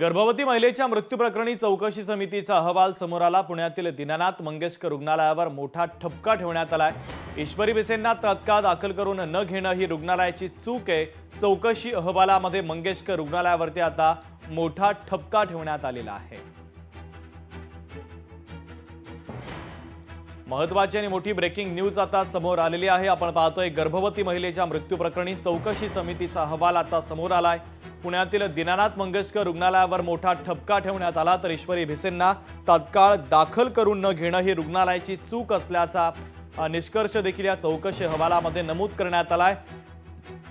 गर्भवती महिलेच्या मृत्यूप्रकरणी चौकशी समितीचा अहवाल समोर आला। पुण्यातील दीनानाथ मंगेशकर रुग्णालयावर मोठा ठपका ठेवण्यात आलाय। ईश्वरी भिसेंना तात्काळ दाखल करून न घेणं ही रुग्णालयाची चूक आहे। चौकशी अहवालामध्ये मंगेशकर रुग्णालयावरती आता मोठा ठपका ठेवण्यात आलेला आहे। महत्त्वाची आणि मोठी ब्रेकिंग न्यूज आता समोर आलेली आहे। आपण पाहतोय गर्भवती महिलेच्या मृत्यूप्रकरणी चौकशी समितीचा अहवाल आता समोर आलाय। पुण्यातील दीनानाथ मंगेशकर रुग्णालयावर मोठा ठपका ठेवण्यात आला, तर ईश्वरी भिसेंना तात्काळ दाखल करून न घेणं ही रुग्णालयाची चूक असल्याचा निष्कर्ष देखील या चौकशी अहवालामध्ये नमूद करण्यात आलाय।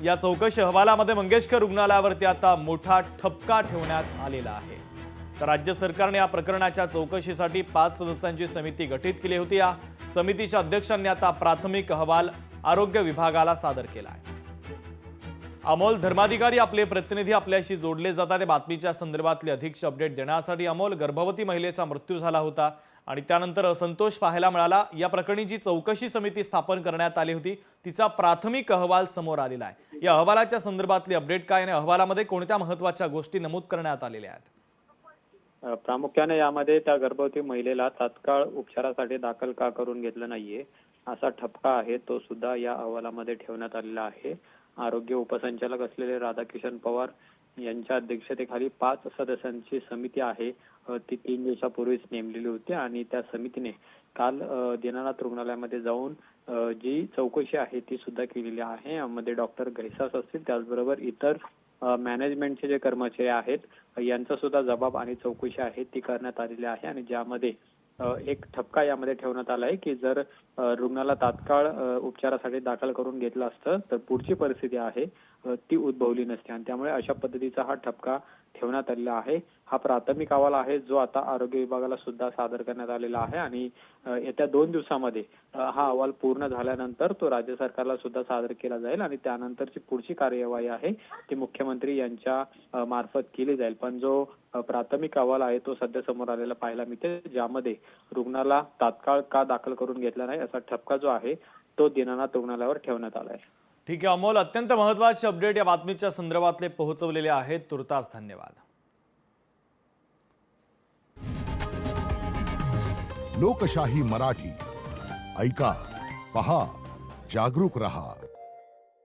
या चौकशी अहवालामध्ये मंगेशकर रुग्णालयावरती आता मोठा ठपका ठेवण्यात आलेला आहे। तर राज्य सरकारने या प्रकरणाच्या चौकशीसाठी 5 सदस्यांची समिती गठीत केली होती। या समितीच्या अध्यक्षांनी आता प्राथमिक अहवाल आरोग्य विभागाला सादर केला आहे। अमोल धर्माधिकारी आपले प्रतिनिधी आपल्याशी जोडले जातात बातमीच्या संदर्भातले अधिकचे अपडेट देण्यासाठी। अमोल, गर्भवती महिलेचा मृत्यू झाला होता आणि त्यानंतर असंतोष पाहायला मिळाला। या प्रकरणी जी चौकशी समिती स्थापन करण्यात आली होती तिचा प्राथमिक अहवाल समोर आलेला आहे। या अहवालाच्या संदर्भातले अपडेट काय आणि अहवालामध्ये कोणत्या महत्त्वाच्या गोष्टी नमूद करण्यात आलेल्या आहेत? प्रामुख्याने यामध्ये त्या गर्भवती महिलेला तात्काळ उपचारासाठी दाखल का करून घेतलं नाहीये असा ठपका आहे, तो सुद्धा या अहवालामध्ये ठेवण्यात आलेला आहे। आरोग्य उपसंचालक असलेले राधाकिशन पवार यांच्या अध्यक्षतेखाली 5 सदस्यांची समिती आहे, ती 3 दिवसापूर्वीच नेमलेली होती आणि त्या समितीने काल दीनानाथ रुग्णालयामध्ये जाऊन जी चौकशी आहे ती सुद्धा केलेली आहे। यामध्ये डॉक्टर घैसास असतील, त्याचबरोबर इतर मॅनेजमेंटचे जे कर्मचारी आहेत यांचा सुद्धा जबाब आणि चौकशी आहे ती करण्यात आलेली आहे। आणि ज्यामध्ये एक ठपका यामध्ये ठेवण्यात आला आहे की जर रुग्णाला तात्काळ उपचारासाठी दाखल करून घेतलं असतं तर पुढची परिस्थिती आहे ती उद्भवली नसते आणि त्यामुळे अशा पद्धतीचा हा ठपका ठेवण्यात आलेला आहे। हा प्राथमिक अहवाल आहे जो आता आरोग्य विभागाला सुद्धा सादर करण्यात आलेला आहे आणि येत्या 2 दिवसामध्ये हा अहवाल पूर्ण झाल्यानंतर तो राज्य सरकारला सुद्धा सादर केला जाईल आणि त्यानंतरची पुढची कार्यवाही आहे ती मुख्यमंत्री यांच्या मार्फत केली जाईल। पण जो प्राथमिक अहवाल आहे तो सध्या समोर आलेला पाहायला मिळते, ज्यामध्ये रुग्णाला तात्काळ का दाखल करून घेतला नाही असा ठपका जो आहे तो दीनानाथ रुग्णालयावर ठेवण्यात आला आहे। ठीक आहे अमोल, अत्यंत महत्त्वाचे अपडेट या बातमीच्या संदर्भातले पोहोचवलेले आहेत। तुर्तास धन्यवाद। लोकशाही मराठी ऐका, पहा, जागरूक रहा।